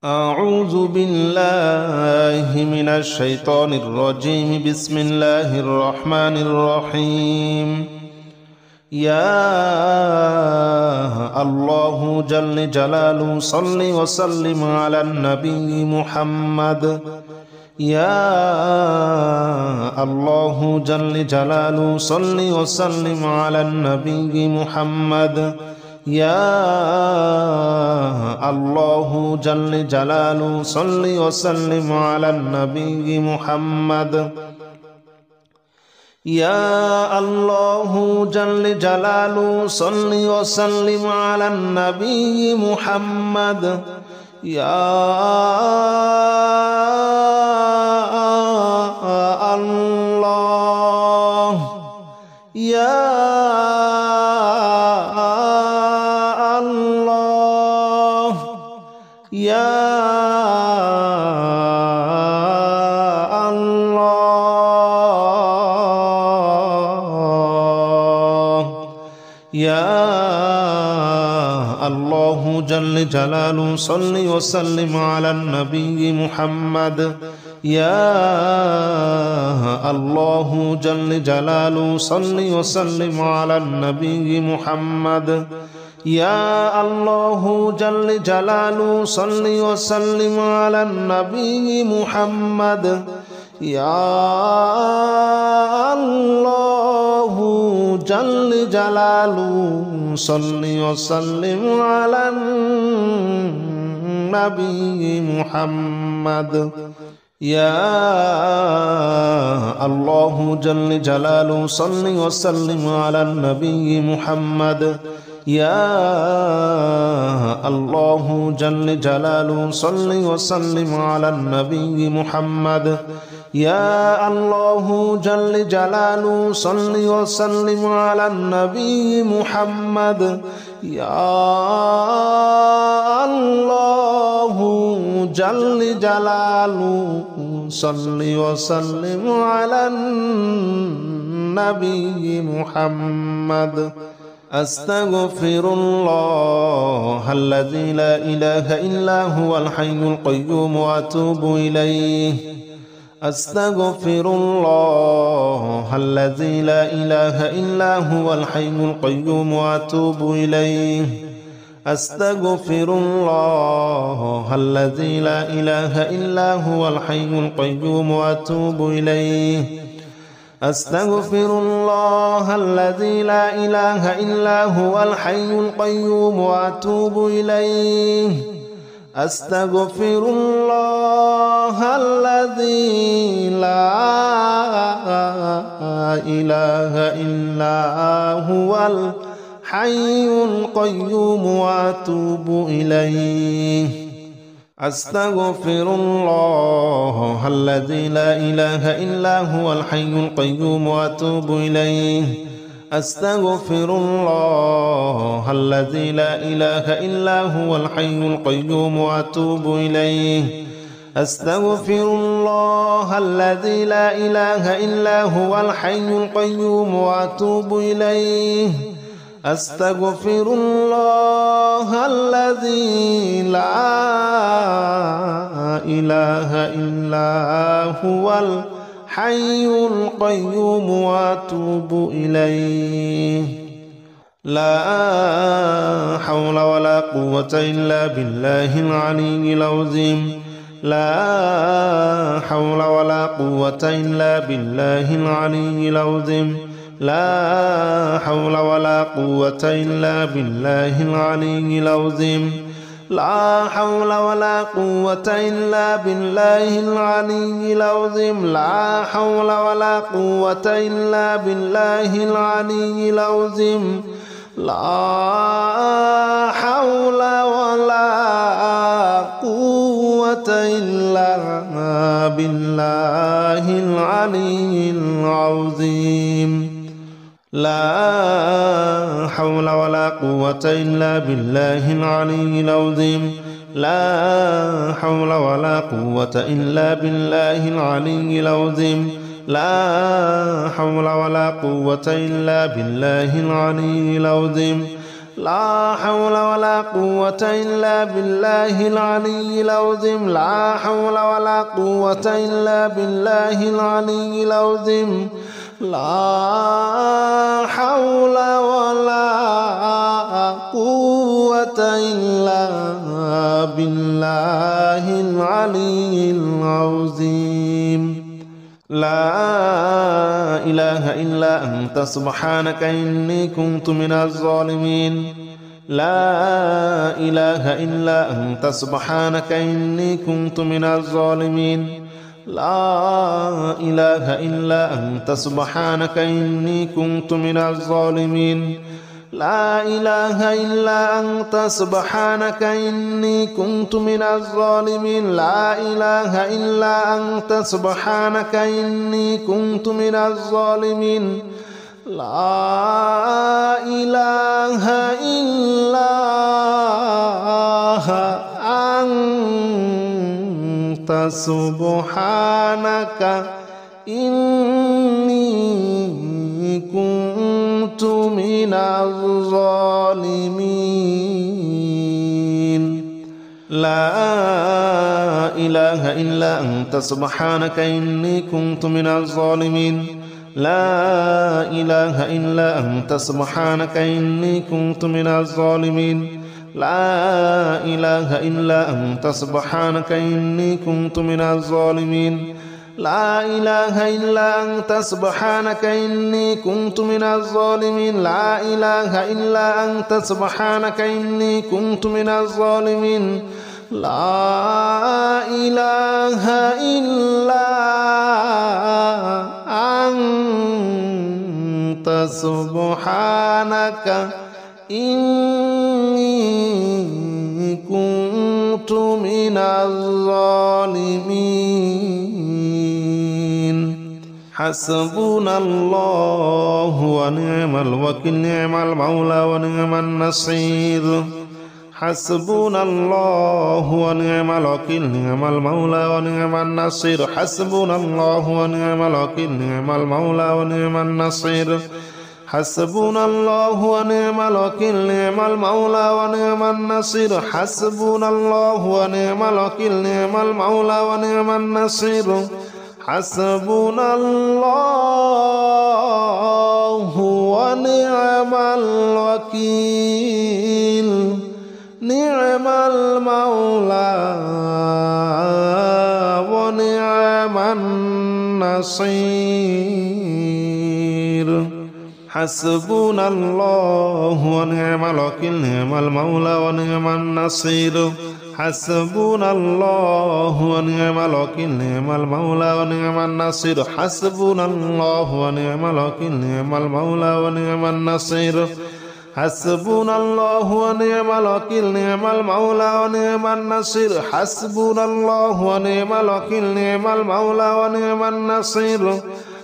أعوذ بالله من الشيطان الرجيم. بسم الله الرحمن الرحيم. يا الله جل جلاله صل وسلم على النبي محمد. يا الله جل جلاله صل وسلم على النبي محمد. يا الله جل جلاله صل وسلم على النبي محمد. يا الله جل جلاله صل وسلم على النبي محمد. يا الله يا يا الله يا الله جل جلاله صل وسلم على النبي محمد. يا الله جل جلاله صل وسلم على النبي محمد. يا الله جل جلاله صل وسلم على النبي محمد. يا الله جل جلاله صل وسلم على النبي محمد. يا الله جل جلاله صل وسلم على النبي محمد. يا الله جل جلاله صل وسلم على النبي محمد. يا الله جل جلاله صل وسلم على النبي محمد. يا الله جل جلاله صل وسلم على النبي محمد. أستغفر الله الذي لا إله إلا هو الحي القيوم وأتوب إليه. أستغفر الله الذي لا إله إلا هو الحي القيوم وأتوب إليه. أستغفر الله الذي لا إله إلا هو الحي القيوم وأتوب إليه. أستغفر الله الذي لا إله إلا هو الحي القيوم وأتوب إليه. أستغفر الله الذي لا إله إلا هو الحي القيوم وأتوب إليه. أستغفر الله الذي لا إله إلا هو الحي القيوم وأتوب إليه. أستغفر الله الذي لا إله إلا هو الحي القيوم وأتوب إليه. أستغفر الله الذي لا إله إلا هو الحي القيوم وأتوب إليه. أستغفر الله الذي لا إله إلا هو الحي القيوم وأتوب إليه. لا حول ولا قوة إلا بالله العلي العظيم. لا حول ولا قوة إلا بالله العلي العظيم. لا حول ولا قوة إلا بالله العلي العظيم. لا حول ولا قوة إلا بالله العلي العظيم. لا حول ولا قوة إلا بالله العلي العظيم. لا حول ولا قوة إلا بالله العلي العظيم. لا حول ولا قوة إلا بالله العلي العظيم. لا حول ولا قوة إلا بالله العلي العظيم. لا حول ولا قوة إلا بالله العلي العظيم. لا حول ولا قوة إلا بالله العلي العظيم لا حول ولا قوة إلا بالله العلي العظيم لا حول ولا قوة إلا بالله العلي العظيم لا إله إلا أنت سبحانك إني كنت من الظالمين لا إله إلا أنت سبحانك إني كنت من الظالمين لا إله إلا أنت سبحانك إني كنت من الظالمين لا إله إلا أنت سبحانك إني كنت من الظالمين لا إله إلا أنت سبحانك إني كنت من الظالمين لا إله إلا أنت سبحانك إني كنت من الظالمين لا إله إلا أنت سبحانك إني كنت من الظالمين لا إله إلا أنت سبحانك إني كنت من الظالمين لا إله إلا أنت سبحانك إني كنت من الظالمين لا إله إلا أنت سبحانك إني كنت من الظالمين لا إله إلا أنت سبحانك إني كنت من الظالمين لا إله إلا أنت سبحانك إني كنت من الظالمين حسبنا الله ونعم الوكيل نعم المولى ونعم النصير حسبنا الله ونعم الوكيل نعم المولى ونعم النصير حسبنا الله ونعم الوكيل نعم المولى ونعم النصير حسبنا الله ونعم الوكيل نعم المولى ونعم النصير حسبنا الله ونعم الوكيل نعم المولى ونعم النصير حسبنا الله ونعم الوكيل نعم المولى ونعم النصير حسبنا الله ونعم الوكيل نعم المولى ونعم النصير حسبنا الله ونعم الوكيل نعم المولى ونعم النصير حسبنا الله ونعم الوكيل نعم المولى ونعم النصير حسبنا الله ونعم الوكيل نعم المولى ونعم النصير حسبنا الله ونعم الوكيل نعم المولى ونعم النصير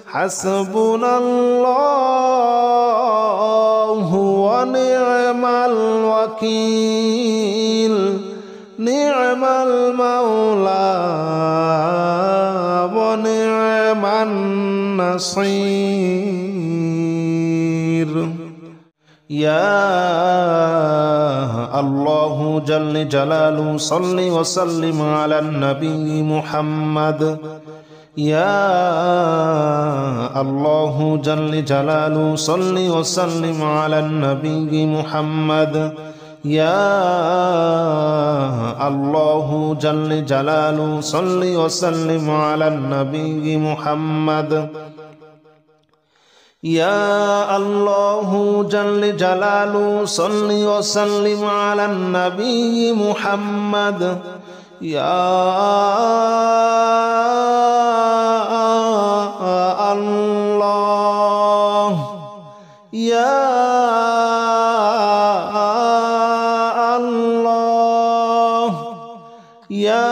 حسبنا الله ونعم الوكيل نعم المولى ونعم النصير يا الله جل جلاله صل وسلم على النبي محمد يا الله جل جلاله صل وسلم على النبي محمد يا الله جل جلاله صل وسلم على النبي محمد يا الله جل جلاله صل وسلم على النبي محمد يا الله يا الله يا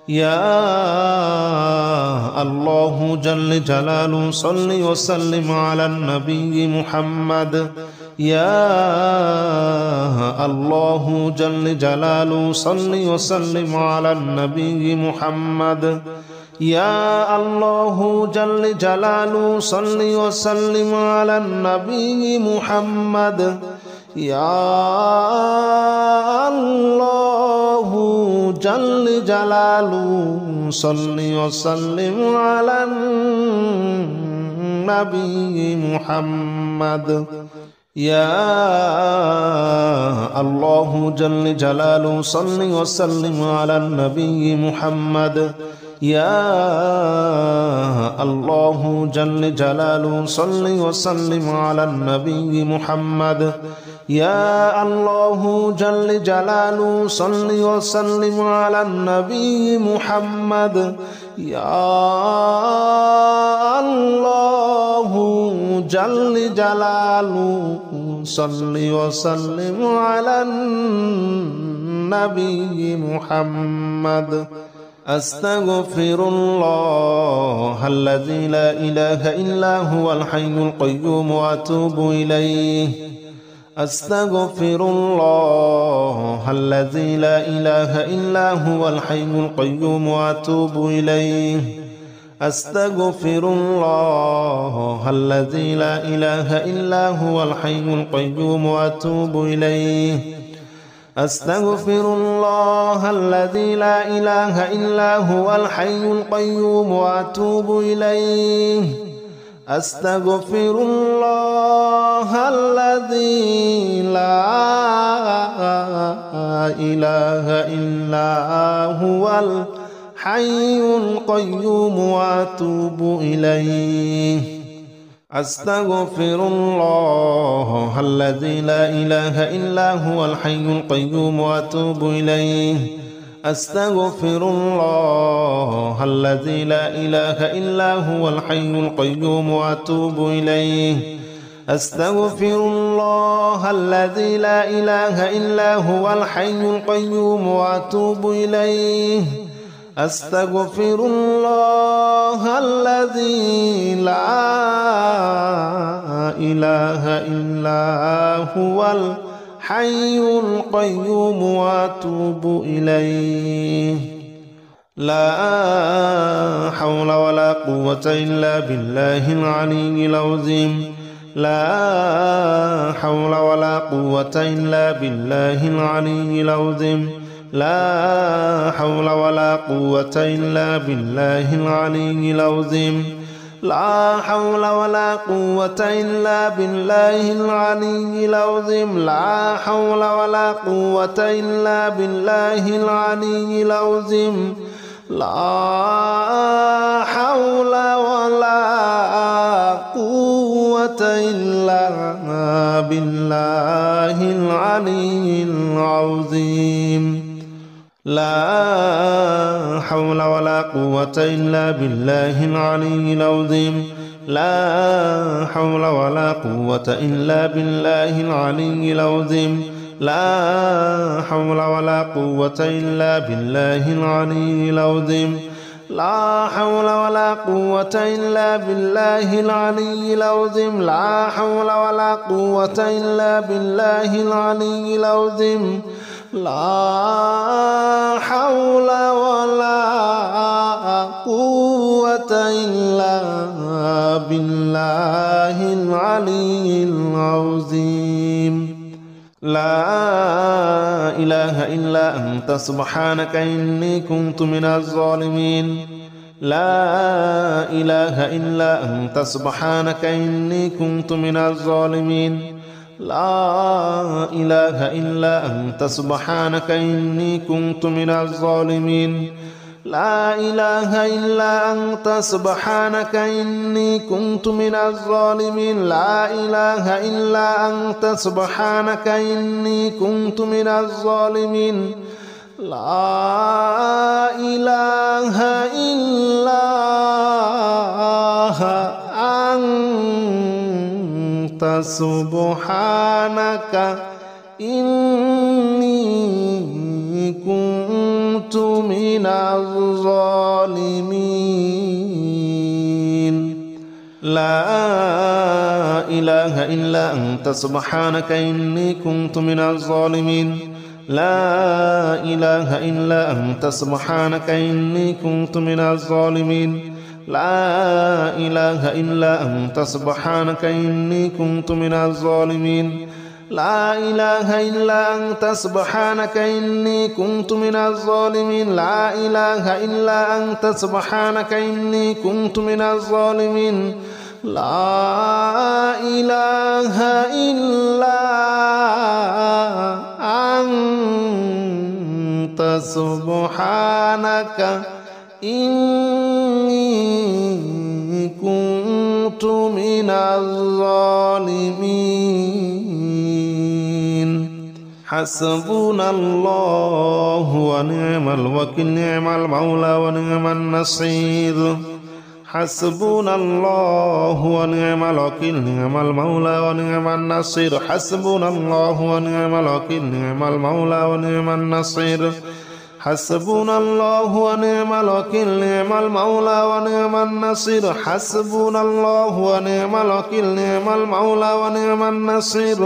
يا الله جل جلاله صل وسلم على النبي محمد يا الله جل جلاله صل وسلم على النبي محمد يا الله جل جلاله صل وسلم على النبي محمد يا الله جل جلاله صل وسلم على النبي محمد يا الله جل جلاله صل وسلم على النبي محمد يا الله جل جلاله صل وسلم على النبي محمد يا الله جل جلاله صل وسلم على النبي محمد يا الله جل جلاله صل وسلم على النبي محمد أستغفر الله الذي لا إله إلا هو الحي القيوم وأتوب إليه أستغفر الله الذي لا إله إلا هو الحي القيوم وأتوب إليه أستغفر الله الذي لا إله إلا هو الحي القيوم وأتوب إليه أستغفر الله الذي لا إله إلا هو الحي القيوم وأتوب إليه أستغفر الله الذي لا إله إلا هو الحي القيوم وأتوب إليه أستغفر الله الذي لا إله إلا هو الحي القيوم وأتوب إليه أستغفر الله الذي لا إله إلا هو الحي القيوم وأتوب إليه أستغفر الله الذي لا إله إلا هو الحي القيوم وأتوب إليه أستغفر الله الذي لا إله إلا هو الحي القيوم وأتوب إليه لا حول ولا قوة إلا بالله العلي العظيم لا حول ولا قوة إلا بالله العلي العظيم لا حول ولا قوة إلا بالله العلي العظيم لا حول ولا قوة إلا بالله العلي العظيم لا حول ولا قوة إلا بالله العلي العظيم لا حول ولا قوة إلا بالله العلي العظيم لا حول ولا قوة إلا بالله العلي العظيم لا حول ولا قوة إلا بالله العلي العظيم لا حول ولا قوة إلا بالله العلي العظيم لا حول ولا قوة إلا بالله العلي العظيم لا حول ولا قوة إلا بالله العلي العظيم لا حول ولا قوة إلا بالله العلي العظيم لا إله إلا أنت سبحانك إني كنت من الظالمين لا إله إلا أنت سبحانك إني كنت من الظالمين لا إله إلا أنت سبحانك إني كنت من الظالمين لا إله إلا أنت سبحانك إني كنت من الظالمين لا إله إلا أنت سبحانك إني كنت من الظالمين لا إله إلا أنت سبحانك إني كنت من الظالمين لا إله إلا أنت سبحانك إني كنت من الظالمين لا إله إلا أنت سبحانك إني كنت من الظالمين لا إله إلا أنت سبحانك إني كنت من الظالمين لا إله إلا أنت سبحانك إني كنت من الظالمين لا إله إلا أنت سبحانك إني كنت من الظالمين لا إله إلا أنت سبحانك إني كنت من الظالمين حسبنا الله ونعم الوكيل نعم المولى ونعم النصير حسبنا الله ونعم الوكيل نعم المولى ونعم النصير حسبنا الله ونعم الوكيل نعم المولى ونعم النصير حسبنا الله ونعم الوكيل نعم المولى ونعم النصير حسبنا الله ونعم الوكيل نعم المولى ونعم النصير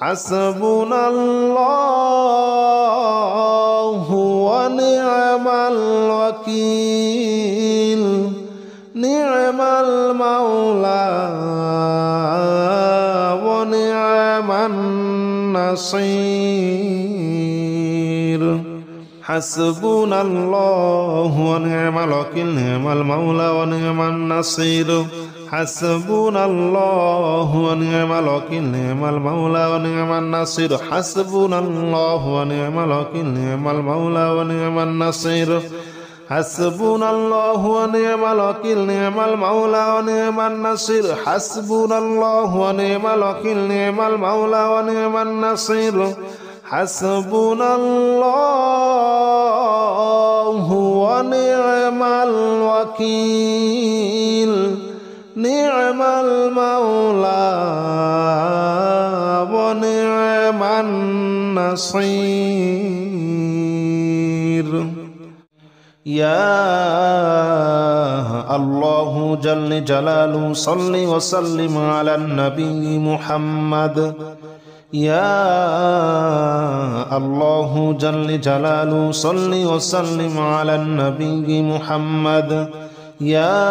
حسبنا الله ونعم الوكيل نعم المولى ونعم النصير حسبنا الله ونعم الوكيل نعم المولى ونعم النصير حسبنا الله ونعم الوكيل نعم المولى ونعم النصير حسبنا الله ونعم الوكيل نعم المولى ونعم النصير حسبنا الله ونعم الوكيل نعم المولى ونعم النصير حسبنا الله ونعم الوكيل نعم المولى ونعم النصير حسبنا الله ونعم الوكيل نعم المولى ونعم النصير يا الله جل جلاله صل وسلم على النبي محمد يا الله جل جلاله صل وسلم على النبي محمد يا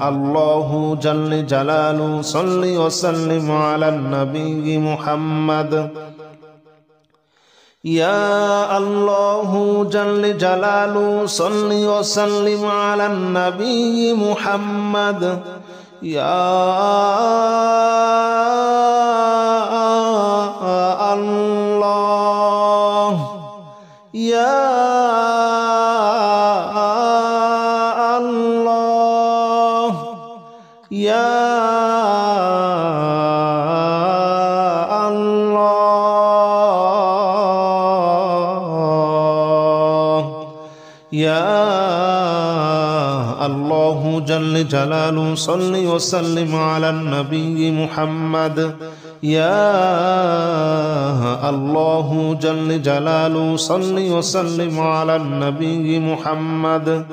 الله جل جلاله صل وسلم على النبي محمد يا الله جل جلاله صل وسلم على النبي محمد يا الله يا الله يا يا الله جل جلاله صل وسلم على النبي محمد يا الله جل جلاله صل وسلم على النبي محمد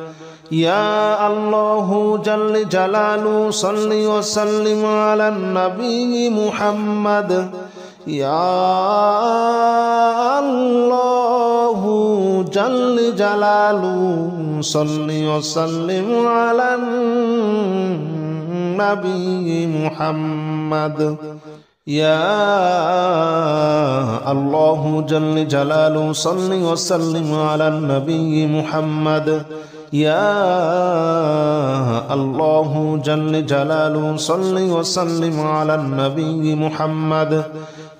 يا الله جل جلاله صل وسلم على النبي محمد يا الله جل جلاله صل وسلم على النبي محمد يا الله جل جلاله صل وسلم على النبي محمد يا الله جل جلاله صل وسلم على النبي محمد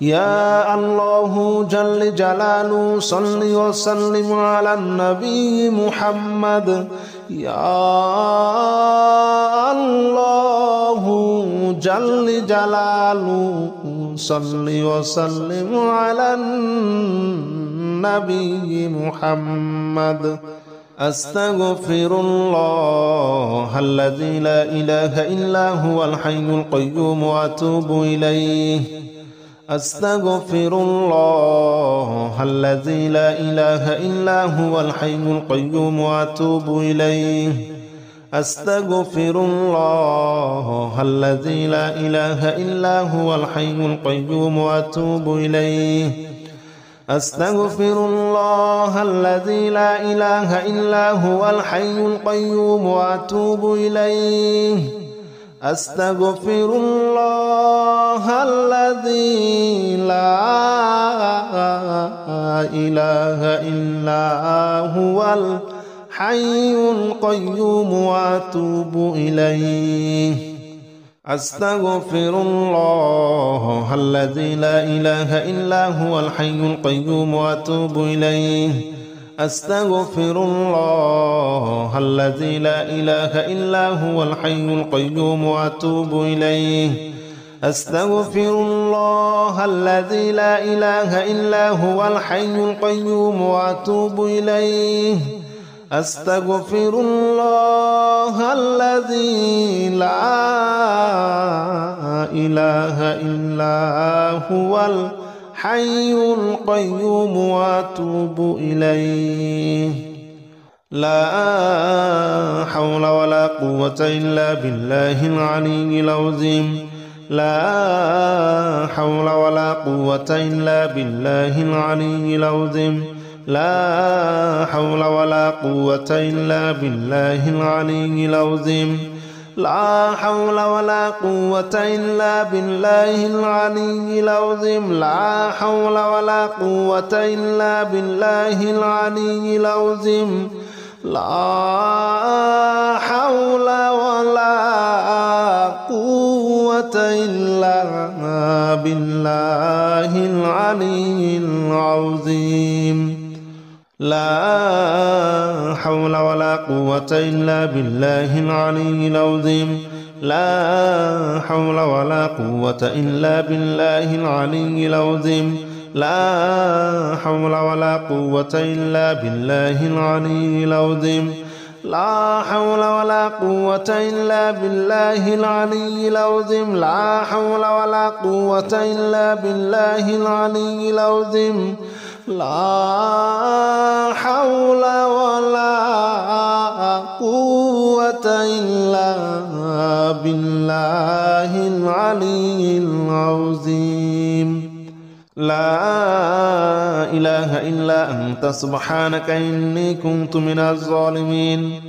يا الله جل جلاله صل وسلم على النبي محمد يا الله جل جلاله صل وسلم على النبي محمد أستغفر الله الذي لا إله إلا هو الحي القيوم وأتوب إليه أستغفر الله الذي لا إله إلا هو الحي القيوم وأتوب إليه أستغفر الله الذي لا إله إلا هو الحي القيوم وأتوب إليه أستغفر الله الذي لا إله إلا هو الحي القيوم وأتوب إليه أستغفر الله الذي لا إله إلا هو الحي القيوم وأتوب إليه أستغفر الله الذي لا إله إلا هو الحي القيوم وأتوب إليه أستغفر الله الذي لا إله إلا هو الحي القيوم وأتوب إليه أستغفر الله الذي لا إله إلا هو الحي القيوم وأتوب إليه أستغفر الله الذي لا إله إلا هو الحي القيوم وأتوب إليه لا حول ولا قوة إلا بالله العلي العظيم لا حول ولا قوة إلا بالله العلي العظيم لا حول ولا قوة إلا بالله العلي العظيم لا حول ولا قوة إلا بالله العلي العظيم لا حول ولا قوة إلا بالله العلي العظيم لا حول ولا قوة إلا بالله العلي العظيم لا حول ولا قوة إلا بالله العلي العظيم لا حول ولا قوة إلا بالله العلي العظيم لا حول ولا قوة إلا بالله العلي العظيم لا حول ولا قوة إلا بالله العلي العظيم لا حول ولا قوة إلا بالله العلي العظيم لا حول ولا قوة إلا بالله العلي العظيم لا إله إلا أنت سبحانك إني كنت من الظالمين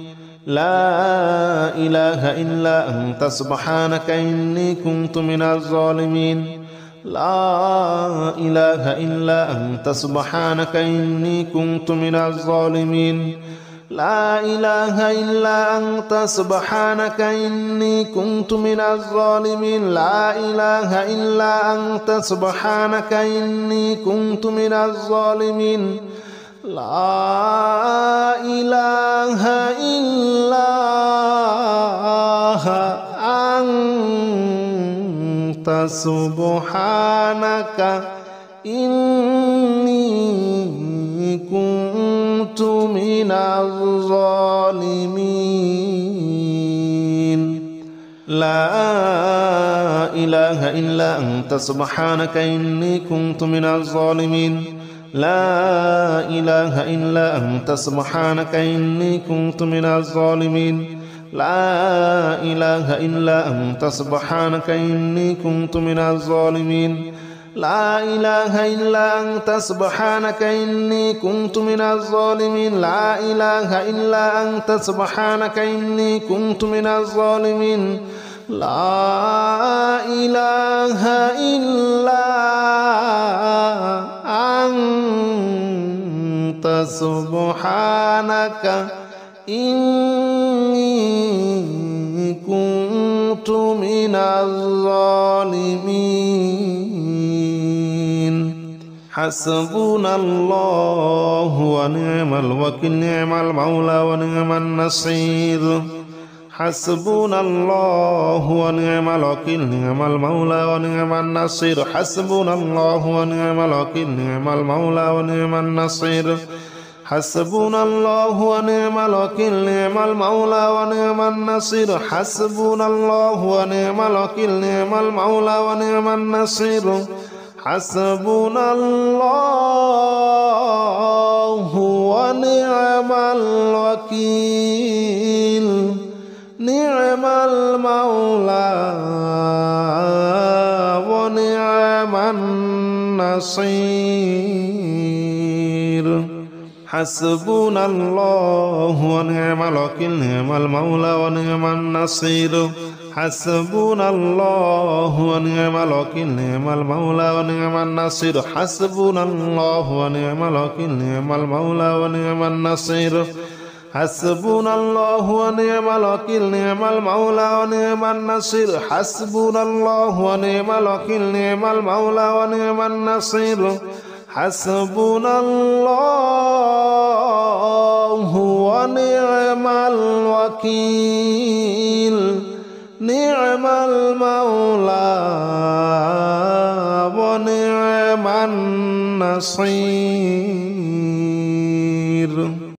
لا إله إلا أنت سبحانك إني كنت من الظالمين لا إله إلا أنت سبحانك إني كنت من الظالمين لا إله إلا أنت سبحانك إني كنت من الظالمين لا إله إلا أنت سبحانك إني كنت من الظالمين لا إله إلا أنت سبحانك إني كنت من الظالمين لا إله إلا أنت سبحانك إني كنت من الظالمين لا إله إلا أنت سبحانك إني كنت من الظالمين لا إله إلا أنت سبحانك إني كنت من الظالمين لا إله إلا أنت سبحانك إني كنت من الظالمين لا إله إلا أنت سبحانك إني كنت من الظالمين لا إله إلا أنت سبحانك إني كنت من الظالمين حسبنا الله ونعم الوكيل نعم المولى ونعم النصير حسبنا الله ونعم الوكيل نعم المولى ونعم النصير حسبنا الله ونعم الوكيل نعم المولى ونعم النصير حسبنا الله ونعم الوكيل نعم المولى ونعم النصير حسبنا الله ونعم الوكيل نعم المولى ونعم النصير حسبنا الله ونعم الوكيل نعم المولى ونعم النصير حسبنا الله ونعم الوكيل نعم المولى ونعم النصير حسبنا الله ونعم الوكيل نعم المولى ونعم النصير حسبنا الله ونعم الوكيل نعم المولى ونعم النصير حسبنا الله ونعم الوكيل نعم المولى ونعم النصير حسبنا الله ونعم الوكيل نعم المولى ونعم النصير حسبنا الله ونعم الوكيل نعم المولى ونعم النصير